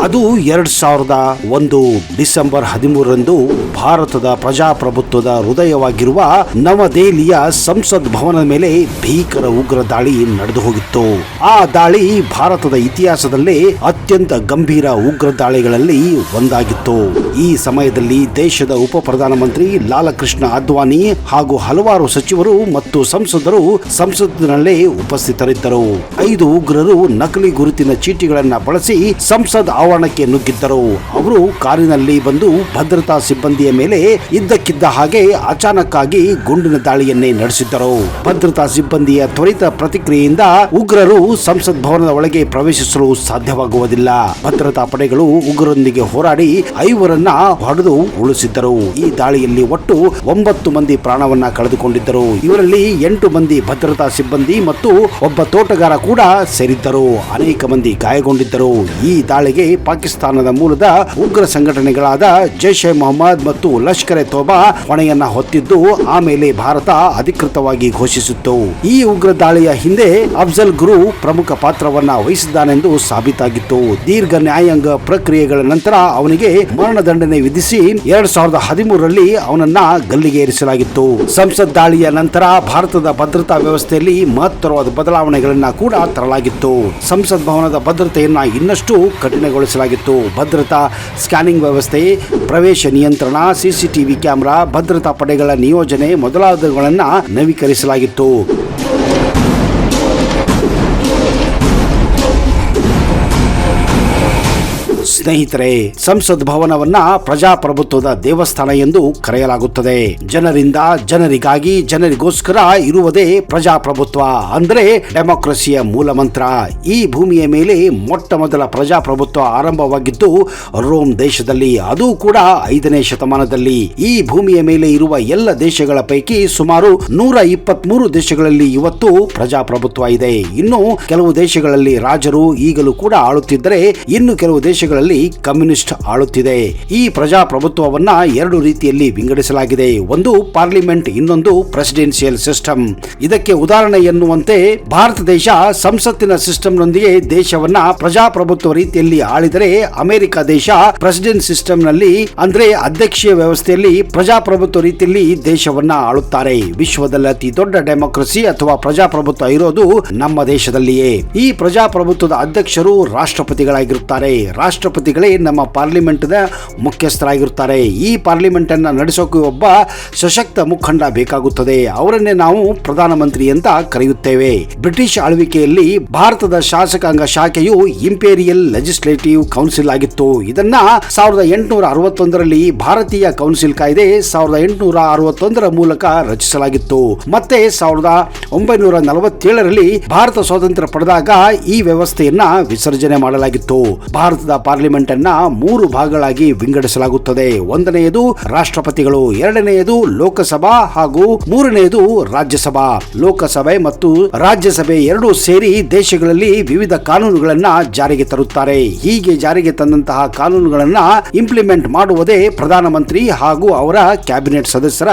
ಅದು 2001 ಡಿಸೆಂಬರ್ 13ರಂದು ಭಾರತದ ಪ್ರಜಾಪ್ರಭುತ್ವದ ಹೃದಯವಾಗಿರುವ ನವದೆಹಲಿಯ ಸಂಸತ್ ಭವನದ ಮೇಲೆ ಭೀಕರ ಉಗ್ರ ದಾಳಿ ನಡೆದು ಹೋಗಿತ್ತು. ಆ ದಾಳಿ ಭಾರತದ ಇತಿಹಾಸದಲ್ಲೇ ಅತ್ಯಂತ ಗಂಭೀರ ಉಗ್ರ ದಾಳಿಗಳಲ್ಲಿ ಒಂದಾಗಿತ್ತು. ಈ ಸಮಯದಲ್ಲಿ ದೇಶದ ಉಪ ಪ್ರಧಾನಮಂತ್ರಿ ಲಾಲಕೃಷ್ಣ ಅದ್ವಾನಿ ಹಾಗೂ ಹಲವಾರು ಸಚಿವರು ಮತ್ತು ಸಂಸದರು ಸಂಸತ್ತಿನಲ್ಲೇ ಉಪಸ್ಥಿತರಿದ್ದರು. 5 ಉಗ್ರರು ನಕಲಿ ಗುರುತಿನ ಚೀಟಿಗಳನ್ನ ಬಳಸಿ ಸಂಸತ್ ಆವರಣಕ್ಕೆ ನುಗ್ಗಿದ್ದರು. ಅವರು ಕಾರಿನಲ್ಲಿ ಬಂದು ಭದ್ರತಾ ಸಿಬ್ಬಂದಿಯ ಮೇಲೆ ಇದ್ದಕ್ಕಿದ್ದ ಹಾಗೆ ಅಚಾನಕ್ ಆಗಿ ಗುಂಡಿನ ದಾಳಿಯನ್ನೇ ನಡೆಸಿದ್ದರು. ಭದ್ರತಾ ಸಿಬ್ಬಂದಿಯ ತ್ವರಿತ ಪ್ರತಿಕ್ರಿಯೆಯಿಂದ ಉಗ್ರರು ಸಂಸತ್ ಭವನದ ಒಳಗೆ ಪ್ರವೇಶಿಸಲು ಸಾಧ್ಯವಾಗುವುದಿಲ್ಲ. ಭದ್ರತಾ ಪಡೆಗಳು ಉಗ್ರರೊಂದಿಗೆ ಹೋರಾಡಿ 5ರನ್ನ ಹೊಡೆದು ಉಳಿಸಿದ್ದರು. ಈ ದಾಳಿಯಲ್ಲಿ ಒಟ್ಟು 9 ಮಂದಿ ಪ್ರಾಣವನ್ನ ಕಳೆದುಕೊಂಡಿದ್ದರು. ಇವರಲ್ಲಿ 8 ಮಂದಿ ಭದ್ರತಾ ಸಿಬ್ಬಂದಿ ಮತ್ತು ಒಬ್ಬ ತೋಟಗಾರ ಕೂಡ ಸೇರಿದ್ದರು. ಅನೇಕ ಮಂದಿ ಗಾಯಗೊಂಡಿದ್ದರು. ಈ ದಾಳಿಗೆ ಪಾಕಿಸ್ತಾನದ ಮೂಲದ ಉಗ್ರ ಸಂಘಟನೆಗಳಾದ ಜೈಷ್ ಎ ಮೊಹಮ್ಮದ್ ಮತ್ತು ಲಷ್ಕರ್ ಎ ತೊಯ್ಬಾ ಹೊಣೆಯನ್ನ ಹೊತ್ತಿದ್ದು ಆಮೇಲೆ ಭಾರತ ಅಧಿಕೃತವಾಗಿ ಘೋಷಿಸಿತ್ತು. ಈ ಉಗ್ರ ದಾಳಿಯ ಹಿಂದೆ ಅಫ್ಜಲ್ ಗುರು ಪ್ರಮುಖ ಪಾತ್ರವನ್ನ ವಹಿಸಿದ್ದಾನೆಂದು ಸಾಬೀತಾಗಿತ್ತು. ದೀರ್ಘ ನ್ಯಾಯಾಂಗ ಪ್ರಕ್ರಿಯೆಗಳ ನಂತರ ಅವನಿಗೆ ಮರಣದಂಡನೆ ವಿಧಿಸಿ 2013ರಲ್ಲಿ ಅವನನ್ನ ಗಲ್ಲಿಗೆ ಏರಿಸಲಾಗಿತ್ತು. ಸಂಸತ್ ದಾಳಿಯ ನಂತರ ಭಾರತದ ಭದ್ರತಾ ವ್ಯವಸ್ಥೆಯಲ್ಲಿ ಮಹತ್ತರವಾದ ಬದಲಾವಣೆಗಳನ್ನ ಕೂಡ ತರಲಾಗಿತ್ತು. ಸಂಸತ್ ಭವನದ ಭದ್ರತೆಯನ್ನ ಇನ್ನಷ್ಟು ಕಠಿಣಗೊಳಿಸಲಾಗಿತ್ತು. ಭದ್ರತಾ ಸ್ಕ್ಯಾನಿಂಗ್ ವ್ಯವಸ್ಥೆ, ಪ್ರವೇಶ ನಿಯಂತ್ರಣ, ಸಿಸಿಟಿವಿ ಕ್ಯಾಮೆರಾ, ಭದ್ರತಾ ಪಡೆಗಳ ನಿಯೋಜನೆ ಮೊದಲಾದವುಗಳನ್ನ ನವೀಕರಿಸಲಾಗಿತ್ತು. ಸ್ನೇಹಿತರೆ, ಸಂಸತ್ ಭವನವನ್ನ ಪ್ರಜಾಪ್ರಭುತ್ವದ ದೇವಸ್ಥಾನ ಎಂದು ಕರೆಯಲಾಗುತ್ತದೆ. ಜನರಿಂದ ಜನರಿಗಾಗಿ ಜನರಿಗೋಸ್ಕರ ಇರುವುದೇ ಪ್ರಜಾಪ್ರಭುತ್ವ, ಅಂದರೆ ಡೆಮೋಕ್ರಸಿಯ ಮೂಲ ಮಂತ್ರ. ಈ ಭೂಮಿಯ ಮೇಲೆ ಮೊಟ್ಟ ಮೊದಲ ಪ್ರಜಾಪ್ರಭುತ್ವ ಆರಂಭವಾಗಿದ್ದು ರೋಮ್ ದೇಶದಲ್ಲಿ, ಅದು ಕೂಡ 5ನೇ ಶತಮಾನದಲ್ಲಿ. ಈ ಭೂಮಿಯ ಮೇಲೆ ಇರುವ ಎಲ್ಲ ದೇಶಗಳ ಪೈಕಿ ಸುಮಾರು 123 ದೇಶಗಳಲ್ಲಿ ಇವತ್ತು ಪ್ರಜಾಪ್ರಭುತ್ವ ಇದೆ. ಇನ್ನು ಕೆಲವು ದೇಶಗಳಲ್ಲಿ ರಾಜರು ಈಗಲೂ ಕೂಡ ಆಳುತ್ತಿದ್ದರೆ, ಇನ್ನು ಕೆಲವು ದೇಶಗಳಲ್ಲಿ ಕಮ್ಯುನಿಸ್ಟ್ ಆಳುತ್ತಿದೆ. ಈ ಪ್ರಜಾಪ್ರಭುತ್ವವನ್ನ 2 ರೀತಿಯಲ್ಲಿ ವಿಂಗಡಿಸಲಾಗಿದೆ. ಒಂದು ಪಾರ್ಲಿಮೆಂಟ್, ಇನ್ನೊಂದು ಪ್ರೆಸಿಡೆನ್ಷಿಯಲ್ ಸಿಸ್ಟಮ್. ಇದಕ್ಕೆ ಉದಾಹರಣೆ ಎನ್ನುವಂತೆ ಭಾರತ ದೇಶ ಸಂಸತ್ತಿನ ಸಿಸ್ಟಮ್ನೊಂದಿಗೆ ದೇಶವನ್ನ ಪ್ರಜಾಪ್ರಭುತ್ವ ರೀತಿಯಲ್ಲಿ ಆಳಿದರೆ, ಅಮೆರಿಕ ದೇಶ ಪ್ರೆಸಿಡೆಂಟ್ ಸಿಸ್ಟಮ್ ನಲ್ಲಿ ಅಂದ್ರೆ ಅಧ್ಯಕ್ಷೀಯ ವ್ಯವಸ್ಥೆಯಲ್ಲಿ ಪ್ರಜಾಪ್ರಭುತ್ವ ರೀತಿಯಲ್ಲಿ ದೇಶವನ್ನ ಆಳುತ್ತಾರೆ. ವಿಶ್ವದಲ್ಲಿ ಅತಿ ದೊಡ್ಡ ಡೆಮೋಕ್ರಸಿ ಅಥವಾ ಪ್ರಜಾಪ್ರಭುತ್ವ ಇರೋದು ನಮ್ಮ ದೇಶದಲ್ಲಿಯೇ. ಈ ಪ್ರಜಾಪ್ರಭುತ್ವದ ಅಧ್ಯಕ್ಷರು ರಾಷ್ಟ್ರಪತಿಗಳಾಗಿರುತ್ತಾರೆ. ರಾಷ್ಟ್ರಪತಿಗಳೇ ನಮ್ಮ ಪಾರ್ಲಿಮೆಂಟ್ ನ ಮುಖ್ಯಸ್ಥರಾಗಿರುತ್ತಾರೆ. ಈ ಪಾರ್ಲಿಮೆಂಟ್ ಅನ್ನ ನಡೆಸೋಕೆ ಒಬ್ಬ ಸಶಕ್ತ ಮುಖಂಡ ಬೇಕಾಗುತ್ತದೆ. ಅವರನ್ನೇ ನಾವು ಪ್ರಧಾನಮಂತ್ರಿ ಅಂತ ಕರೆಯುತ್ತೇವೆ. ಬ್ರಿಟಿಷ್ ಆಳ್ವಿಕೆಯಲ್ಲಿ ಭಾರತದ ಶಾಸಕಾಂಗ ಶಾಖೆಯು ಇಂಪೀರಿಯಲ್ ಲೆಜಿಸ್ಲೇಟಿವ್ ಕೌನ್ಸಿಲ್ ಆಗಿತ್ತು. ಇದನ್ನ 1861ರಲ್ಲಿ ಭಾರತೀಯ ಕೌನ್ಸಿಲ್ ಕಾಯ್ದೆ 1861ರ ಮೂಲಕ ರಚಿಸಲಾಗಿತ್ತು. ಮತ್ತೆ 1947ರಲ್ಲಿ ಭಾರತ ಸ್ವಾತಂತ್ರ್ಯ ಪಡೆದಾಗ ಈ ವ್ಯವಸ್ಥೆಯನ್ನ ವಿಸರ್ಜನೆ ಮಾಡಲಾಗಿತ್ತು. ಭಾರತದ ಪಾರ್ಲಿಮೆಂಟ್ ಅನ್ನ 3 ಭಾಗಗಳಾಗಿ ವಿಂಗಡಿಸಲಾಗುತ್ತದೆ. 1ನೇದು ರಾಷ್ಟ್ರಪತಿಗಳು, 2ನೇದು ಲೋಕಸಭಾ ಹಾಗೂ 3ನೇದು ರಾಜ್ಯಸಭಾ. ಲೋಕಸಭೆ ಮತ್ತು ರಾಜ್ಯಸಭೆ ಎರಡೂ ಸೇರಿ ದೇಶಗಳಲ್ಲಿ ವಿವಿಧ ಕಾನೂನುಗಳನ್ನ ಜಾರಿಗೆ ತರುತ್ತಾರೆ. ಹೀಗೆ ಜಾರಿಗೆ ತಂದಂತಹ ಕಾನೂನುಗಳನ್ನ ಇಂಪ್ಲಿಮೆಂಟ್ ಮಾಡುವುದೇ ಪ್ರಧಾನಮಂತ್ರಿ ಹಾಗೂ ಅವರ ಕ್ಯಾಬಿನೆಟ್ ಸದಸ್ಯರ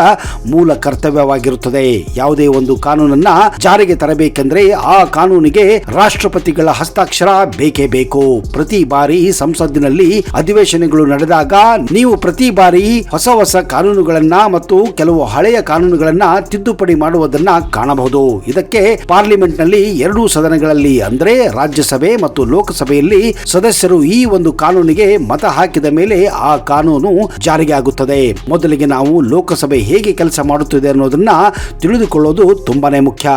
ಮೂಲ ಕರ್ತವ್ಯವಾಗಿರುತ್ತದೆ. ಯಾವುದೇ ಒಂದು ಕಾನೂನನ್ನ ಜಾರಿಗೆ ತರಬೇಕೆಂದ್ರೆ ಆ ಕಾನೂನಿಗೆ ರಾಷ್ಟ್ರಪತಿಗಳ ಹಸ್ತಾಕ್ಷರ ಬೇಕೇ ಬೇಕು. ಪ್ರತಿ ಬಾರಿ ಸಂಸತ್ತಿನಲ್ಲಿ ಅಧಿವೇಶನಗಳು ನಡೆದಾಗ ನೀವು ಪ್ರತಿ ಬಾರಿ ಹೊಸ ಕಾನೂನುಗಳನ್ನ ಮತ್ತು ಕೆಲವು ಹಳೆಯ ಕಾನೂನುಗಳನ್ನ ತಿದ್ದುಪಡಿ ಮಾಡುವುದನ್ನ ಕಾಣಬಹುದು. ಇದಕ್ಕೆ ಪಾರ್ಲಿಮೆಂಟ್ ನಲ್ಲಿ 2 ಸದನಗಳಲ್ಲಿ ಅಂದ್ರೆ ರಾಜ್ಯಸಭೆ ಮತ್ತು ಲೋಕಸಭೆಯಲ್ಲಿ ಸದಸ್ಯರು ಈ ಒಂದು ಕಾನೂನಿಗೆ ಮತ ಹಾಕಿದ ಮೇಲೆ ಆ ಕಾನೂನು ಜಾರಿಗೆ ಆಗುತ್ತದೆ. ಮೊದಲಿಗೆ ನಾವು ಲೋಕಸಭೆ ಹೇಗೆ ಕೆಲಸ ಮಾಡುತ್ತದೆ ಅನ್ನೋದನ್ನ ತಿಳಿದುಕೊಳ್ಳೋದು ತುಂಬಾನೇ ಮುಖ್ಯ.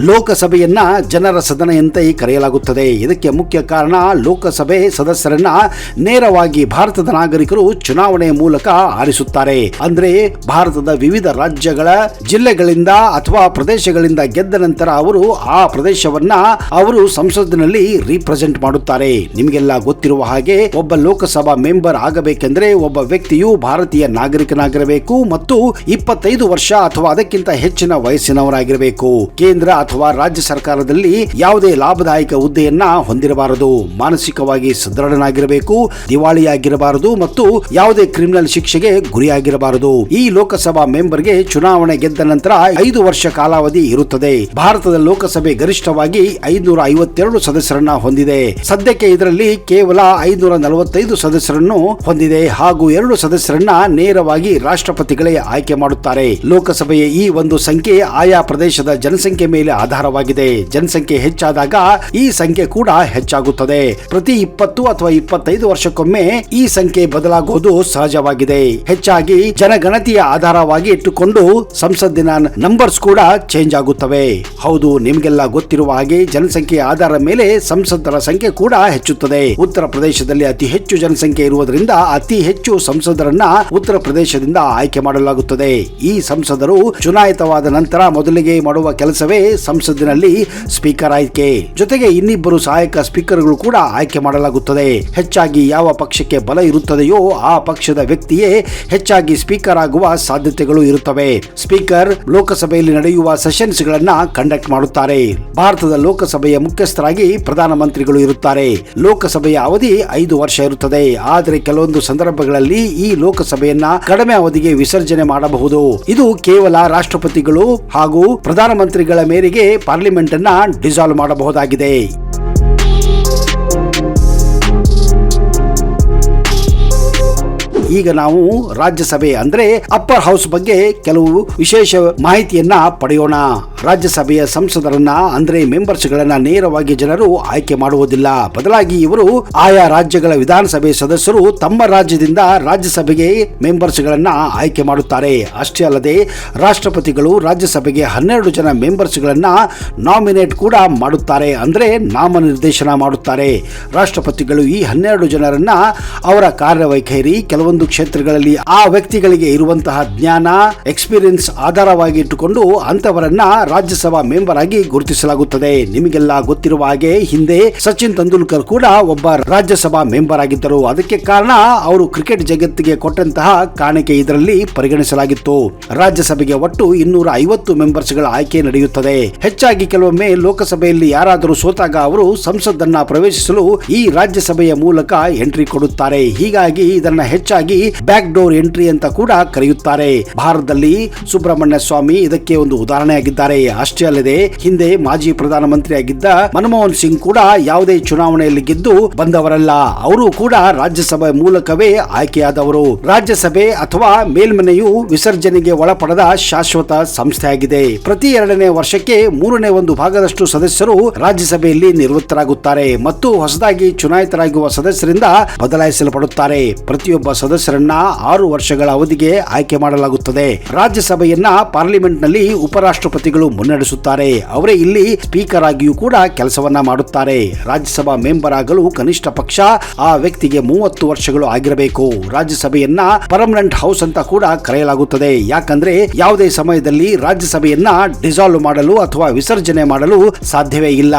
ಲೋಕಸಭೆಯನ್ನ ಜನರ ಸದನ ಅಂತ ಕರೆಯಲಾಗುತ್ತದೆ. ಇದಕ್ಕೆ ಮುಖ್ಯ ಕಾರಣ ಲೋಕಸಭೆ ಸದಸ್ಯರನ್ನ ನೇರವಾಗಿ ಭಾರತದ ನಾಗರಿಕರು ಚುನಾವಣೆಯ ಮೂಲಕ ಆರಿಸುತ್ತಾರೆ. ಅಂದ್ರೆ ಭಾರತದ ವಿವಿಧ ರಾಜ್ಯಗಳ ಜಿಲ್ಲೆಗಳಿಂದ ಅಥವಾ ಪ್ರದೇಶಗಳಿಂದ ಗೆದ್ದ ನಂತರ ಅವರು ಆ ಪ್ರದೇಶವನ್ನ ಅವರು ಸಂಸತ್ತಿನಲ್ಲಿ ರಿಪ್ರೆಸೆಂಟ್ ಮಾಡುತ್ತಾರೆ. ನಿಮಗೆಲ್ಲ ಗೊತ್ತಿರುವ ಹಾಗೆ ಒಬ್ಬ ಲೋಕಸಭಾ ಮೆಂಬರ್ ಆಗಬೇಕೆಂದ್ರೆ ಒಬ್ಬ ವ್ಯಕ್ತಿಯು ಭಾರತೀಯ ನಾಗರಿಕನಾಗಿರಬೇಕು ಮತ್ತು 25 ವರ್ಷ ಅಥವಾ ಅದಕ್ಕಿಂತ ಹೆಚ್ಚಿನ ವಯಸ್ಸಿನವರಾಗಿರಬೇಕು. ಕೇಂದ್ರ ಅಥವಾ ಅಥವಾ ರಾಜ್ಯ ಸರ್ಕಾರದಲ್ಲಿ ಯಾವುದೇ ಲಾಭದಾಯಕ ಹುದ್ದೆಯನ್ನ ಹೊಂದಿರಬಾರದು, ಮಾನಸಿಕವಾಗಿ ಸದೃಢನಾಗಿರಬೇಕು, ದಿವಾಳಿಯಾಗಿರಬಾರದು ಮತ್ತು ಯಾವುದೇ ಕ್ರಿಮಿನಲ್ ಶಿಕ್ಷೆಗೆ ಗುರಿಯಾಗಿರಬಾರದು. ಈ ಲೋಕಸಭಾ ಮೆಂಬರ್ಗೆ ಚುನಾವಣೆ ಗೆದ್ದ ನಂತರ 5 ವರ್ಷ ಕಾಲಾವಧಿ ಇರುತ್ತದೆ. ಭಾರತದ ಲೋಕಸಭೆ ಗರಿಷ್ಠವಾಗಿ 552 ಸದಸ್ಯರನ್ನ ಹೊಂದಿದೆ. ಸದ್ಯಕ್ಕೆ ಇದರಲ್ಲಿ ಕೇವಲ 545 ಸದಸ್ಯರನ್ನು ಹೊಂದಿದೆ ಹಾಗೂ 2 ಸದಸ್ಯರನ್ನ ನೇರವಾಗಿ ರಾಷ್ಟ್ರಪತಿಗಳೇ ಆಯ್ಕೆ ಮಾಡುತ್ತಾರೆ. ಲೋಕಸಭೆಯ ಈ ಒಂದು ಸಂಖ್ಯೆ ಆಯಾ ಪ್ರದೇಶದ ಜನಸಂಖ್ಯೆ ಮೇಲೆ ಆಧಾರವಾಗಿದೆ. ಜನಸಂಖ್ಯೆ ಹೆಚ್ಚಾದಾಗ ಈ ಸಂಖ್ಯೆ ಕೂಡ ಹೆಚ್ಚಾಗುತ್ತದೆ. ಪ್ರತಿ 20 ಅಥವಾ 25 ವರ್ಷಕ್ಕೊಮ್ಮೆ ಈ ಸಂಖ್ಯೆ ಬದಲಾಗುವುದು ಸಹಜವಾಗಿದೆ. ಹೆಚ್ಚಾಗಿ ಜನಗಣತಿಯ ಆಧಾರವಾಗಿ ಇಟ್ಟುಕೊಂಡು ಸಂಸತ್ತಿನ ನಂಬರ್ಸ್ ಕೂಡ ಚೇಂಜ್ ಆಗುತ್ತವೆ. ಹೌದು, ನಿಮಗೆಲ್ಲ ಗೊತ್ತಿರುವ ಹಾಗೆ ಜನಸಂಖ್ಯೆಯ ಆಧಾರದ ಮೇಲೆ ಸಂಸದರ ಸಂಖ್ಯೆ ಕೂಡ ಹೆಚ್ಚುತ್ತದೆ. ಉತ್ತರ ಪ್ರದೇಶದಲ್ಲಿ ಅತಿ ಹೆಚ್ಚು ಜನಸಂಖ್ಯೆ ಇರುವುದರಿಂದ ಅತಿ ಹೆಚ್ಚು ಸಂಸದರನ್ನ ಉತ್ತರ ಪ್ರದೇಶದಿಂದ ಆಯ್ಕೆ ಮಾಡಲಾಗುತ್ತದೆ. ಈ ಸಂಸದರು ಚುನಾಯಿತವಾದ ನಂತರ ಮೊದಲಿಗೆ ಮಾಡುವ ಕೆಲಸವೇ ಸಂಸತ್ತಿನಲ್ಲಿ ಸ್ಪೀಕರ್ ಆಯ್ಕೆ. ಜೊತೆಗೆ ಇನ್ನಿಬ್ಬರು ಸಹಾಯಕ ಸ್ಪೀಕರ್ಗಳು ಕೂಡ ಆಯ್ಕೆ ಮಾಡಲಾಗುತ್ತದೆ. ಹೆಚ್ಚಾಗಿ ಯಾವ ಪಕ್ಷಕ್ಕೆ ಬಲ ಇರುತ್ತದೆಯೋ ಆ ಪಕ್ಷದ ವ್ಯಕ್ತಿಯೇ ಹೆಚ್ಚಾಗಿ ಸ್ಪೀಕರ್ ಆಗುವ ಸಾಧ್ಯತೆಗಳು ಇರುತ್ತವೆ. ಸ್ಪೀಕರ್ ಲೋಕಸಭೆಯಲ್ಲಿ ನಡೆಯುವ ಸೆಷನ್ಸ್ ಗಳನ್ನ ಕಂಡಕ್ಟ್ ಮಾಡುತ್ತಾರೆ. ಭಾರತದ ಲೋಕಸಭೆಯ ಮುಖ್ಯಸ್ಥರಾಗಿ ಪ್ರಧಾನಮಂತ್ರಿಗಳು ಇರುತ್ತಾರೆ. ಲೋಕಸಭೆಯ ಅವಧಿ 5 ವರ್ಷ ಇರುತ್ತದೆ. ಆದರೆ ಕೆಲವೊಂದು ಸಂದರ್ಭಗಳಲ್ಲಿ ಈ ಲೋಕಸಭೆಯನ್ನ ಕಡಿಮೆ ಅವಧಿಗೆ ವಿಸರ್ಜನೆ ಮಾಡಬಹುದು. ಇದು ಕೇವಲ ರಾಷ್ಟ್ರಪತಿಗಳು ಹಾಗೂ ಪ್ರಧಾನಮಂತ್ರಿಗಳ ಮೇರೆಗೆ ಪಾರ್ಲಿಮೆಂಟ್ ಅನ್ನ ಡಿಸಾಲ್ವ್ ಮಾಡಬಹುದಾಗಿದೆ. ಈಗ ನಾವು ರಾಜ್ಯಸಭೆ ಅಂದ್ರೆ ಅಪ್ಪರ್ ಹೌಸ್ ಬಗ್ಗೆ ಕೆಲವು ವಿಶೇಷ ಮಾಹಿತಿಯನ್ನ ಪಡೆಯೋಣ. ರಾಜ್ಯಸಭೆಯ ಸಂಸದರನ್ನ ಅಂದ್ರೆ ಮೆಂಬರ್ಸ್ ಗಳನ್ನ ನೇರವಾಗಿ ಜನರು ಆಯ್ಕೆ ಮಾಡುವುದಿಲ್ಲ. ಬದಲಾಗಿ ಇವರು ಆಯಾ ರಾಜ್ಯಗಳ ವಿಧಾನಸಭೆ ಸದಸ್ಯರು ತಮ್ಮ ರಾಜ್ಯದಿಂದ ರಾಜ್ಯಸಭೆಗೆ ಮೆಂಬರ್ಸ್ ಗಳನ್ನ ಆಯ್ಕೆ ಮಾಡುತ್ತಾರೆ. ಅಷ್ಟೇ ಅಲ್ಲದೆ ರಾಷ್ಟ್ರಪತಿಗಳು ರಾಜ್ಯಸಭೆಗೆ 12 ಜನ ಮೆಂಬರ್ಸ್ ಗಳನ್ನ ನಾಮಿನೇಟ್ ಕೂಡ ಮಾಡುತ್ತಾರೆ, ಅಂದ್ರೆ ನಾಮನಿರ್ದೇಶನ ಮಾಡುತ್ತಾರೆ. ರಾಷ್ಟ್ರಪತಿಗಳು ಈ 12 ಜನರನ್ನ ಅವರ ಕಾರ್ಯವೈಖರಿ, ಕೆಲವೊಂದು ಕ್ಷೇತ್ರಗಳಲ್ಲಿ ಆ ವ್ಯಕ್ತಿಗಳಿಗೆ ಇರುವಂತಹ ಜ್ಞಾನ, ಎಕ್ಸ್ಪೀರಿಯನ್ಸ್ ಆಧಾರವಾಗಿ ಇಟ್ಟುಕೊಂಡು ಅಂತವರನ್ನ ರಾಜ್ಯಸಭಾ ಮೆಂಬರ್ ಆಗಿ ಗುರುತಿಸಲಾಗುತ್ತದೆ. ನಿಮಗೆಲ್ಲ ಗೊತ್ತಿರುವ ಹಾಗೆ ಹಿಂದೆ ಸಚಿನ್ ತೆಂಡೂಲ್ಕರ್ ಕೂಡ ಒಬ್ಬ ರಾಜ್ಯಸಭಾ ಮೆಂಬರ್ ಆಗಿದ್ದರು. ಅದಕ್ಕೆ ಕಾರಣ ಅವರು ಕ್ರಿಕೆಟ್ ಜಗತ್ತಿಗೆ ಕೊಟ್ಟಂತಹ ಕಾಣಿಕೆ ಇದರಲ್ಲಿ ಪರಿಗಣಿಸಲಾಗಿತ್ತು. ರಾಜ್ಯಸಭೆಗೆ ಒಟ್ಟು 250 ಮೆಂಬರ್ಸ್ ಗಳ ಆಯ್ಕೆ ನಡೆಯುತ್ತದೆ. ಹೆಚ್ಚಾಗಿ ಕೆಲವೊಮ್ಮೆ ಲೋಕಸಭೆಯಲ್ಲಿ ಯಾರಾದರೂ ಸೋತಾಗ ಅವರು ಸಂಸತ್ತನ್ನ ಪ್ರವೇಶಿಸಲು ಈ ರಾಜ್ಯಸಭೆಯ ಮೂಲಕ ಎಂಟ್ರಿ ಕೊಡುತ್ತಾರೆ. ಹೀಗಾಗಿ ಇದನ್ನ ಹೆಚ್ಚಾಗಿ ಬ್ಯಾಕ್ ಡೋರ್ ಎಂಟ್ರಿ ಅಂತ ಕೂಡ ಕರೆಯುತ್ತಾರೆ. ಭಾರತದಲ್ಲಿ ಸುಬ್ರಹ್ಮಣ್ಯ ಸ್ವಾಮಿ ಇದಕ್ಕೆ ಒಂದು ಉದಾಹರಣೆಯಾಗಿದ್ದಾರೆ. ಅಷ್ಟೇ ಅಲ್ಲದೆ ಹಿಂದೆ ಮಾಜಿ ಪ್ರಧಾನಮಂತ್ರಿ ಆಗಿದ್ದ ಮನಮೋಹನ್ ಸಿಂಗ್ ಕೂಡ ಯಾವುದೇ ಚುನಾವಣೆಯಲ್ಲಿ ಗೆದ್ದು ಬಂದವರಲ್ಲ. ಅವರು ಕೂಡ ರಾಜ್ಯಸಭೆ ಮೂಲಕವೇ ಆಯ್ಕೆಯಾದವರು. ರಾಜ್ಯಸಭೆ ಅಥವಾ ಮೇಲ್ಮನೆಯು ವಿಸರ್ಜನೆಗೆ ಒಳಪಡದ ಶಾಶ್ವತ ಸಂಸ್ಥೆಯಾಗಿದೆ. ಪ್ರತಿ 2ನೇ ವರ್ಷಕ್ಕೆ 3/1 ಭಾಗದಷ್ಟು ಸದಸ್ಯರು ರಾಜ್ಯಸಭೆಯಲ್ಲಿ ನಿವೃತ್ತರಾಗುತ್ತಾರೆ ಮತ್ತು ಹೊಸದಾಗಿ ಚುನಾಯಿತರಾಗುವ ಸದಸ್ಯರಿಂದ ಬದಲಾಯಿಸಲ್ಪಡುತ್ತಾರೆ. ಪ್ರತಿಯೊಬ್ಬ ಸದಸ್ಯರನ್ನ 6 ವರ್ಷಗಳ ಅವಧಿಗೆ ಆಯ್ಕೆ ಮಾಡಲಾಗುತ್ತದೆ. ರಾಜ್ಯಸಭೆಯನ್ನ ಪಾರ್ಲಿಮೆಂಟ್ ನಲ್ಲಿ ಉಪರಾಷ್ಟ್ರಪತಿಗಳು ಮುನ್ನಡೆಸುತ್ತಾರೆ. ಅವರೇ ಇಲ್ಲಿ ಸ್ಪೀಕರ್ ಆಗಿಯೂ ಕೂಡ ಕೆಲಸವನ್ನ ಮಾಡುತ್ತಾರೆ. ರಾಜ್ಯಸಭಾ ಮೆಂಬರ್ ಆಗಲು ಕನಿಷ್ಠ ಪಕ್ಷ ಆ ವ್ಯಕ್ತಿಗೆ 30 ವರ್ಷಗಳು ಆಗಿರಬೇಕು. ರಾಜ್ಯಸಭೆಯನ್ನ ಪರ್ಮನೆಂಟ್ ಹೌಸ್ ಅಂತ ಕೂಡ ಕರೆಯಲಾಗುತ್ತದೆ. ಯಾಕಂದ್ರೆ ಯಾವುದೇ ಸಮಯದಲ್ಲಿ ರಾಜ್ಯಸಭೆಯನ್ನ ಡಿಸಾಲ್ವ್ ಮಾಡಲು ಅಥವಾ ವಿಸರ್ಜನೆ ಮಾಡಲು ಸಾಧ್ಯವೇ ಇಲ್ಲ.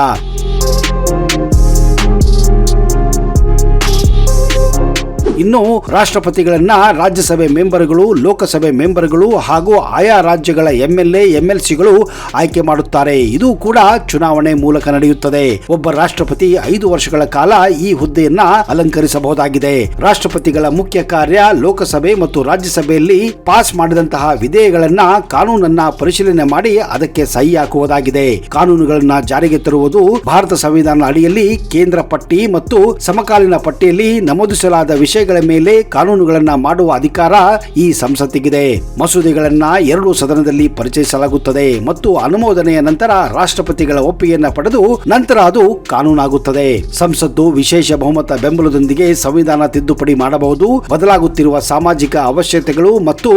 ಇನ್ನು ರಾಷ್ಟ್ರಪತಿಗಳನ್ನ ರಾಜ್ಯಸಭೆ ಮೆಂಬರ್ಗಳು, ಲೋಕಸಭೆ ಮೆಂಬರ್ಗಳು ಹಾಗೂ ಆಯಾ ರಾಜ್ಯಗಳ MLA, MLCಗಳು ಆಯ್ಕೆ ಮಾಡುತ್ತಾರೆ. ಇದು ಕೂಡ ಚುನಾವಣೆ ಮೂಲಕ ನಡೆಯುತ್ತದೆ. ಒಬ್ಬ ರಾಷ್ಟ್ರಪತಿ 5 ವರ್ಷಗಳ ಕಾಲ ಈ ಹುದ್ದೆಯನ್ನ ಅಲಂಕರಿಸಬಹುದಾಗಿದೆ. ರಾಷ್ಟ್ರಪತಿಗಳ ಮುಖ್ಯ ಕಾರ್ಯ ಲೋಕಸಭೆ ಮತ್ತು ರಾಜ್ಯಸಭೆಯಲ್ಲಿ ಪಾಸ್ ಮಾಡಿದಂತಹ ವಿಧೇಯಗಳನ್ನ, ಕಾನೂನನ್ನ ಪರಿಶೀಲನೆ ಮಾಡಿ ಅದಕ್ಕೆ ಸಹಿ ಹಾಕುವುದಾಗಿದೆ. ಕಾನೂನುಗಳನ್ನ ಜಾರಿಗೆ ತರುವುದು ಭಾರತ ಸಂವಿಧಾನ ಅಡಿಯಲ್ಲಿ ಕೇಂದ್ರ ಪಟ್ಟಿ ಮತ್ತು ಸಮಕಾಲೀನ ಪಟ್ಟಿಯಲ್ಲಿ ನಮೂದಿಸಲಾದ ವಿಷಯಗಳ ಮೇಲೆ ಕಾನೂನುಗಳನ್ನ ಮಾಡುವ ಅಧಿಕಾರ ಈ ಸಂಸತ್ತಿಗಿದೆ. ಮಸೂದೆಗಳನ್ನ 2 ಸದನದಲ್ಲಿ ಪರಿಚಯಿಸಲಾಗುತ್ತದೆ ಮತ್ತು ಅನುಮೋದನೆಯ ನಂತರ ರಾಷ್ಟ್ರಪತಿಗಳ ಒಪ್ಪಿಗೆಯನ್ನ ಪಡೆದು ನಂತರ ಅದು ಕಾನೂನಾಗುತ್ತದೆ. ಸಂಸತ್ತು ವಿಶೇಷ ಬಹುಮತ ಬೆಂಬಲದೊಂದಿಗೆ ಸಂವಿಧಾನ ತಿದ್ದುಪಡಿ ಮಾಡಬಹುದು. ಬದಲಾಗುತ್ತಿರುವ ಸಾಮಾಜಿಕ ಅವಶ್ಯಕತೆಗಳು ಮತ್ತು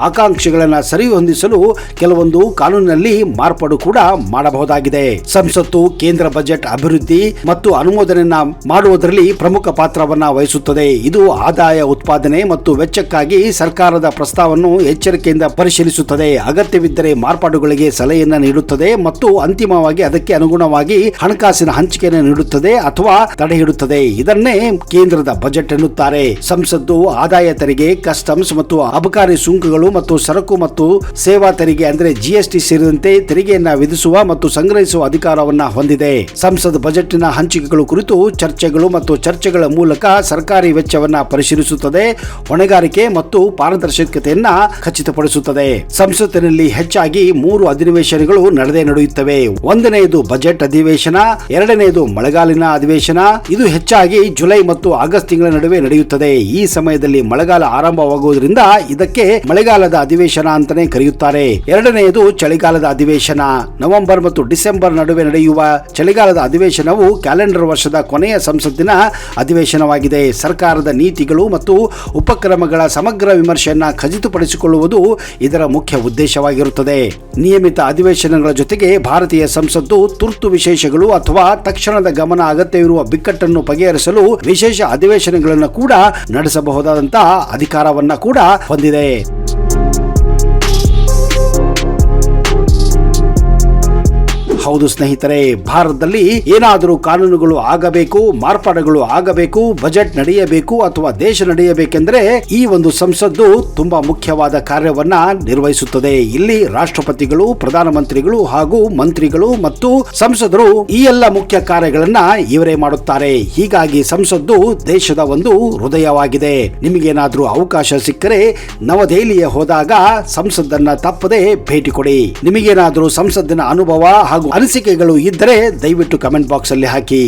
ಆಕಾಂಕ್ಷೆಗಳನ್ನ ಸರಿಹೊಂದಿಸಲು ಕೆಲವೊಂದು ಕಾನೂನಿನಲ್ಲಿ ಮಾರ್ಪಾಡು ಕೂಡ ಮಾಡಬಹುದಾಗಿದೆ. ಸಂಸತ್ತು ಕೇಂದ್ರ ಬಜೆಟ್ ಅಭಿವೃದ್ಧಿ ಮತ್ತು ಅನುಮೋದನೆಯನ್ನ ಮಾಡುವುದರಲ್ಲಿ ಪ್ರಮುಖ ಪಾತ್ರವನ್ನ ವಹಿಸುತ್ತದೆ. ಇದು ಆದಾಯ ಉತ್ಪಾದನೆ ಮತ್ತು ವೆಚ್ಚಕ್ಕಾಗಿ ಸರ್ಕಾರದ ಪ್ರಸ್ತಾವವನ್ನು ಎಚ್ಚರಿಕೆಯಿಂದ ಪರಿಶೀಲಿಸುತ್ತದೆ. ಅಗತ್ಯವಿದ್ದರೆ ಮಾರ್ಪಾಡುಗಳಿಗೆ ಸಲಹೆಯನ್ನು ನೀಡುತ್ತದೆ ಮತ್ತು ಅಂತಿಮವಾಗಿ ಅದಕ್ಕೆ ಅನುಗುಣವಾಗಿ ಹಣಕಾಸಿನ ಹಂಚಿಕೆಯನ್ನು ನೀಡುತ್ತದೆ ಅಥವಾ ತಡೆಹಿಡುತ್ತದೆ. ಇದನ್ನೇ ಕೇಂದ್ರದ ಬಜೆಟ್ ಎನ್ನುತ್ತಾರೆ. ಸಂಸತ್ತು ಆದಾಯ ತೆರಿಗೆ, ಕಸ್ಟಮ್ಸ್ ಮತ್ತು ಅಬಕಾರಿ ಸುಂಕಗಳು ಮತ್ತು ಸರಕು ಮತ್ತು ಸೇವಾ ತೆರಿಗೆ ಅಂದರೆ ಜಿಎಸ್ಟಿ ಸೇರಿದಂತೆ ತೆರಿಗೆಯನ್ನ ವಿಧಿಸುವ ಮತ್ತು ಸಂಗ್ರಹಿಸುವ ಅಧಿಕಾರವನ್ನ ಹೊಂದಿದೆ. ಸಂಸತ್ ಬಜೆಟ್ನ ಹಂಚಿಕೆಗಳು ಕುರಿತು ಚರ್ಚೆಗಳು ಮತ್ತು ಚರ್ಚೆಗಳ ಮೂಲಕ ಸರ್ಕಾರಿ ವೆಚ್ಚವನ್ನ ಪರಿಶೀಲಿಸುತ್ತದೆ, ಹೊಣೆಗಾರಿಕೆ ಮತ್ತು ಪಾರದರ್ಶಕತೆಯನ್ನ ಖಚಿತಪಡಿಸುತ್ತದೆ. ಸಂಸತ್ತಿನಲ್ಲಿ ಹೆಚ್ಚಾಗಿ 3 ಅಧಿವೇಶನಗಳು ನಡೆಯುತ್ತವೆ. ಒಂದನೆಯದು ಬಜೆಟ್ ಅಧಿವೇಶನ, ಎರಡನೆಯದು ಮಳೆಗಾಲಿನ ಅಧಿವೇಶನ. ಇದು ಹೆಚ್ಚಾಗಿ ಜುಲೈ ಮತ್ತು ಆಗಸ್ಟ್ ತಿಂಗಳ ನಡುವೆ ನಡೆಯುತ್ತದೆ. ಈ ಸಮಯದಲ್ಲಿ ಮಳೆಗಾಲ ಆರಂಭವಾಗುವುದರಿಂದ ಇದಕ್ಕೆ ಮಳೆಗಾಲದ ಅಧಿವೇಶನ ಅಂತಾನೆ ಕರೆಯುತ್ತಾರೆ. ಎರಡನೆಯದು ಚಳಿಗಾಲದ ಅಧಿವೇಶನ. ನವೆಂಬರ್ ಮತ್ತು ಡಿಸೆಂಬರ್ ನಡುವೆ ನಡೆಯುವ ಚಳಿಗಾಲದ ಅಧಿವೇಶನವು ಕ್ಯಾಲೆಂಡರ್ ವರ್ಷದ ಕೊನೆಯ ಸಂಸತ್ತಿನ ಅಧಿವೇಶನವಾಗಿದೆ. ಸರ್ಕಾರದ ನೀತಿಗಳು ಮತ್ತು ಉಪಕ್ರಮಗಳ ಸಮಗ್ರ ವಿಮರ್ಶೆಯನ್ನು ಖಚಿತಪಡಿಸಿಕೊಳ್ಳುವುದು ಇದರ ಮುಖ್ಯ ಉದ್ದೇಶವಾಗಿರುತ್ತದೆ. ನಿಯಮಿತ ಅಧಿವೇಶನಗಳ ಜೊತೆಗೆ ಭಾರತೀಯ ಸಂಸತ್ತು ತುರ್ತು ವಿಶೇಷಗಳು ಅಥವಾ ತಕ್ಷಣದ ಗಮನ ಅಗತ್ಯವಿರುವ ಬಿಕ್ಕಟ್ಟನ್ನು ಬಗೆಹರಿಸಲು ವಿಶೇಷ ಅಧಿವೇಶನಗಳನ್ನು ಕೂಡ ನಡೆಸಬಹುದಾದಂತಹ ಅಧಿಕಾರವನ್ನ ಕೂಡ ಹೊಂದಿದೆ. ಹೌದು ಸ್ನೇಹಿತರೆ, ಭಾರತದಲ್ಲಿ ಏನಾದರೂ ಕಾನೂನುಗಳು ಆಗಬೇಕು, ಮಾರ್ಪಾಡುಗಳು ಆಗಬೇಕು, ಬಜೆಟ್ ನಡೆಯಬೇಕು ಅಥವಾ ದೇಶ ನಡೆಯಬೇಕೆಂದರೆ ಈ ಒಂದು ಸಂಸತ್ತು ತುಂಬಾ ಮುಖ್ಯವಾದ ಕಾರ್ಯವನ್ನ ನಿರ್ವಹಿಸುತ್ತದೆ. ಇಲ್ಲಿ ರಾಷ್ಟ್ರಪತಿಗಳು, ಪ್ರಧಾನಮಂತ್ರಿಗಳು ಹಾಗೂ ಮಂತ್ರಿಗಳು ಮತ್ತು ಸಂಸದರು ಈ ಎಲ್ಲ ಮುಖ್ಯ ಕಾರ್ಯಗಳನ್ನ ಇವರೇ ಮಾಡುತ್ತಾರೆ. ಹೀಗಾಗಿ ಸಂಸತ್ತು ದೇಶದ ಒಂದು ಹೃದಯವಾಗಿದೆ. ನಿಮಗೇನಾದ್ರೂ ಅವಕಾಶ ಸಿಕ್ಕರೆ ನವದೆಹಲಿಯ ಹೋದಾಗ ಸಂಸತ್ತನ್ನ ತಪ್ಪದೆ ಭೇಟಿ ಕೊಡಿ. ನಿಮಗೇನಾದ್ರೂ ಸಂಸತ್ತಿನ ಅನುಭವ ಹಾಗೂ ಅನಿಸಿಕೆಗಳು ಇದ್ದರೆ ದಯವಿಟ್ಟು ಕಮೆಂಟ್ ಬಾಕ್ಸ್ ಅಲ್ಲಿ ಹಾಕಿ.